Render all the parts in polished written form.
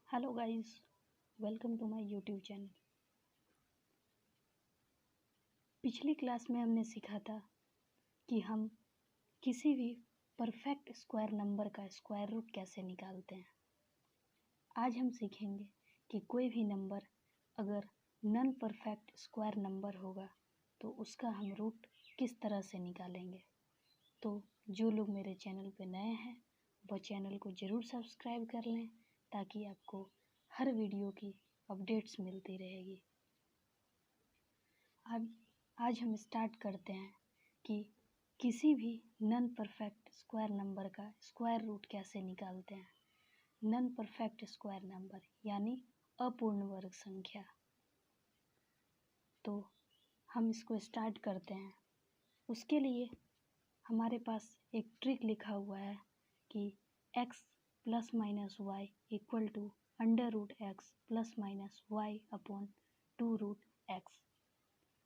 Hello guys, welcome to my YouTube channel. पिछली class में हमने सीखा था कि हम किसी भी परफेक्ट स्क्वायर नंबर का स्क्वायर रूट कैसे निकालते हैं। आज हम सीखेंगे कि कोई भी नंबर अगर नॉन परफेक्ट स्क्वायर नंबर होगा तो उसका हम रूट किस तरह से निकालेंगे। तो जो लोग मेरे चैनल पे नए हैं वह चैनल को ज़रूर सब्सक्राइब कर लें ताकि आपको हर वीडियो की अपडेट्स मिलती रहेगी। अब आज हम स्टार्ट करते हैं कि किसी भी नॉन परफेक्ट स्क्वायर नंबर का स्क्वायर रूट कैसे निकालते हैं। नॉन परफेक्ट स्क्वायर नंबर यानी अपूर्ण वर्ग संख्या। तो हम इसको स्टार्ट करते हैं। उसके लिए हमारे पास एक ट्रिक लिखा हुआ है कि x plus minus y equal to under root x plus minus y upon 2 root x.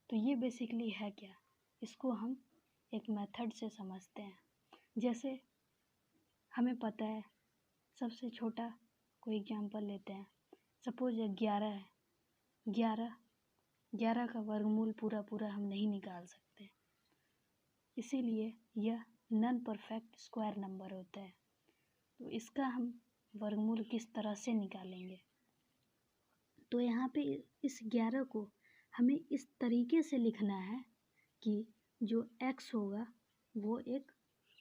तो ये बेसिकली है क्या, इसको हम एक मेथड से समझते हैं। जैसे हमें पता है, सबसे छोटा कोई एग्जांपल लेते हैं। सपोज 11 है। 11 का वर्गमूल पूरा हम नहीं निकाल सकते, इसीलिए यह नॉन परफेक्ट स्क्वायर नंबर होता है। तो इसका हम वर्गमूल किस तरह से निकालेंगे। तो यहाँ पे इस 11 को हमें इस तरीके से लिखना है कि जो x होगा वो एक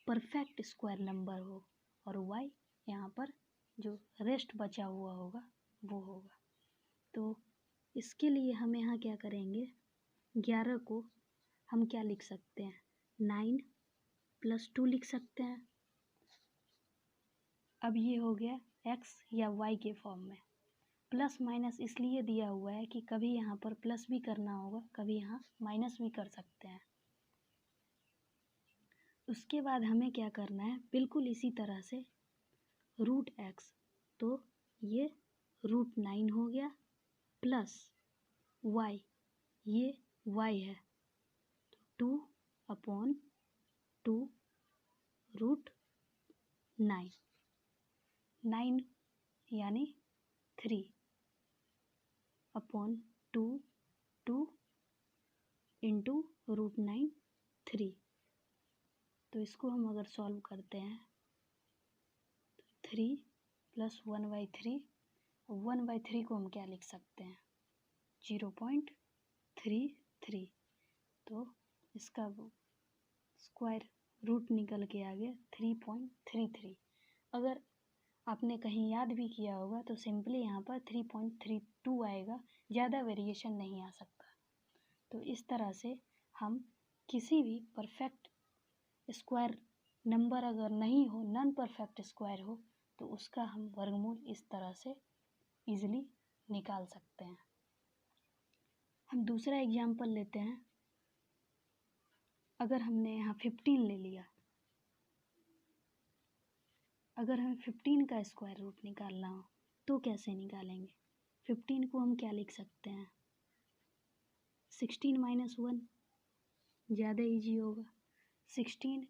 परफेक्ट स्क्वायर नंबर हो और y यहाँ पर जो रेस्ट बचा हुआ होगा वो होगा। तो इसके लिए हम यहाँ क्या करेंगे, 11 को हम क्या लिख सकते हैं, 9 + 2 लिख सकते हैं। अब ये हो गया x या y के फॉर्म में। प्लस माइनस इसलिए दिया हुआ है कि कभी यहाँ पर प्लस भी करना होगा, कभी यहाँ माइनस भी कर सकते हैं। उसके बाद हमें क्या करना है, बिल्कुल इसी तरह से रूट एक्स, तो ये रूट 9 हो गया प्लस वाई, ये वाई है तो 2/2 रूट 9 यानी 3 अपॉन 2 इंटू रूट 9 3। तो इसको हम अगर सॉल्व करते हैं तो 3 + 1/3, 1/3 को हम क्या लिख सकते हैं, 0.33। तो इसका स्क्वायर रूट निकल के आ गया 3.33। अगर आपने कहीं याद भी किया होगा तो सिंपली यहाँ पर 3.32 आएगा, ज़्यादा वेरिएशन नहीं आ सकता। तो इस तरह से हम किसी भी परफेक्ट स्क्वायर नंबर अगर नहीं हो, नॉन परफेक्ट स्क्वायर हो, तो उसका हम वर्गमूल इस तरह से इजीली निकाल सकते हैं। हम दूसरा एग्जाम्पल लेते हैं। अगर हमने यहाँ 15 ले लिया, अगर हमें 15 का स्क्वायर रूट निकालना हो तो कैसे निकालेंगे। 15 को हम क्या लिख सकते हैं, 16 - 1, ज़्यादा इजी होगा। 16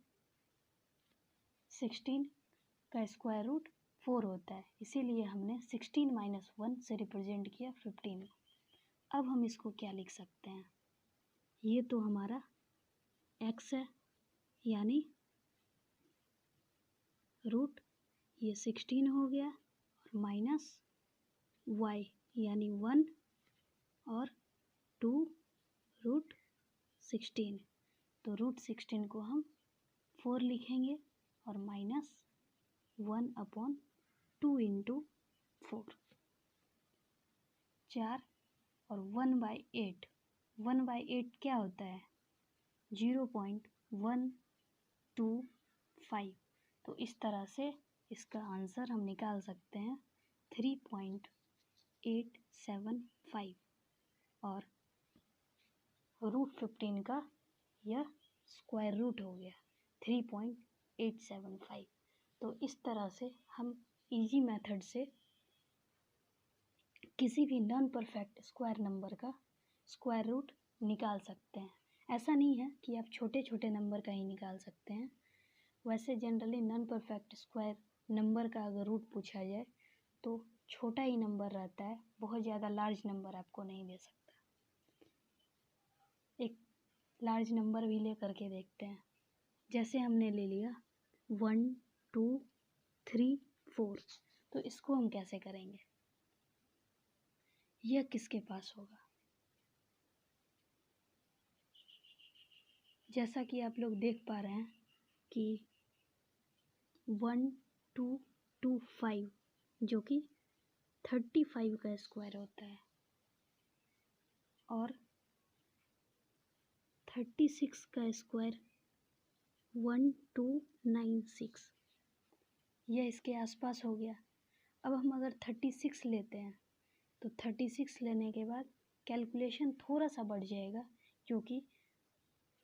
का स्क्वायर रूट 4 होता है, इसीलिए हमने 16 - 1 से रिप्रेजेंट किया 15 को। अब हम इसको क्या लिख सकते हैं, ये तो हमारा x है यानी रूट ये 16 हो गया और माइनस y यानी 1 और 2 रूट 16। तो रूट 16 को हम 4 लिखेंगे और माइनस 1/2 इंटू 4, 4 और 1/8। 1/8 क्या होता है, 0.125। तो इस तरह से इसका आंसर हम निकाल सकते हैं 3.875 और रूट 15 का यह स्क्वायर रूट हो गया 3.875। तो इस तरह से हम इजी मेथड से किसी भी नॉन परफेक्ट स्क्वायर नंबर का स्क्वायर रूट निकाल सकते हैं। ऐसा नहीं है कि आप छोटे छोटे नंबर का ही निकाल सकते हैं, वैसे generally non perfect square number का अगर रूट पूछा जाए तो छोटा ही नंबर रहता है, बहुत ज़्यादा लार्ज नंबर आपको नहीं दे सकता। एक लार्ज नंबर भी ले करके देखते हैं। जैसे हमने ले लिया 1 2 3 4, तो इसको हम कैसे करेंगे? यह किसके पास होगा? जैसा कि आप लोग देख पा रहे हैं कि 1 2 2 5 जो कि 35 का स्क्वायर होता है, और 36 का स्क्वायर 1296, यह इसके आसपास हो गया। अब हम अगर 36 लेते हैं तो 36 लेने के बाद कैलकुलेशन थोड़ा सा बढ़ जाएगा, क्योंकि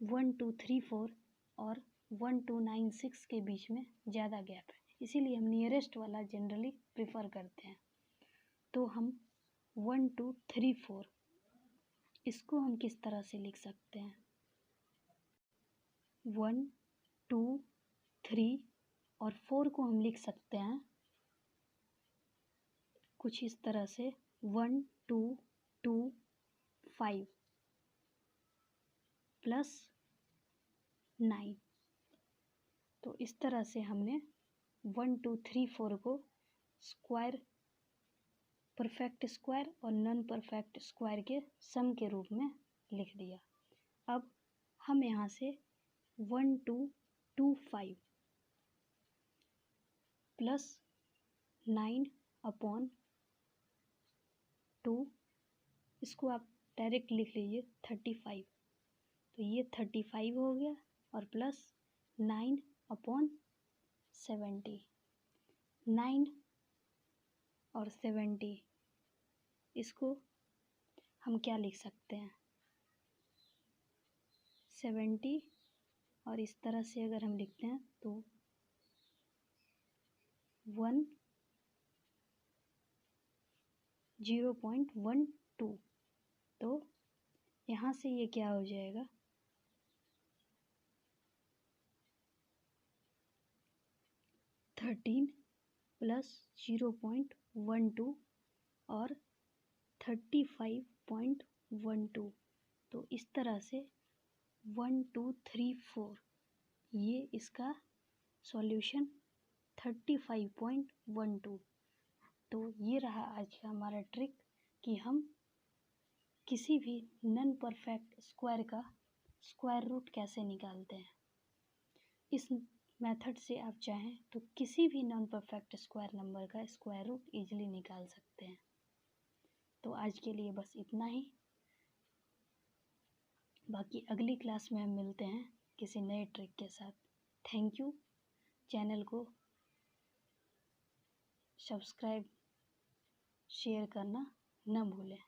1 2 3 4 और 1296 के बीच में ज़्यादा गैप है, इसीलिए हम नियरेस्ट वाला जनरली प्रेफर करते हैं। तो हम 1 2 3 4 इसको हम किस तरह से लिख सकते हैं? 1 2 3 और 4 को हम लिख सकते हैं कुछ इस तरह से 1 2 2 5 प्लस 9। तो इस तरह से हमने 1 2 3 4 को स्क्वायर, परफेक्ट स्क्वायर और नॉन परफेक्ट स्क्वायर के सम के रूप में लिख दिया। अब हम यहाँ से 1 2 2 5 प्लस 9 अपॉन 2, इसको आप डायरेक्ट लिख लीजिए 35। तो ये 35 हो गया, और प्लस 9 अपॉन 70, 9 और 70, इसको हम क्या लिख सकते हैं? 70, और इस तरह से अगर हम लिखते हैं तो 0.12। तो यहाँ से ये क्या हो जाएगा? 13 प्लस 0.12 और 35.12। तो इस तरह से 1 2 3 4, ये इसका सॉल्यूशन 35.12। तो ये रहा आज का हमारा ट्रिक कि हम किसी भी नॉन परफेक्ट स्क्वायर का स्क्वायर रूट कैसे निकालते हैं। इस मेथड से आप चाहें तो किसी भी नॉन परफेक्ट स्क्वायर नंबर का स्क्वायर रूट इजीली निकाल सकते हैं। तो आज के लिए बस इतना ही। बाकी अगली क्लास में हम मिलते हैं किसी नए ट्रिक के साथ। Thank you. चैनल को सब्सक्राइब, शेयर करना न भूलें।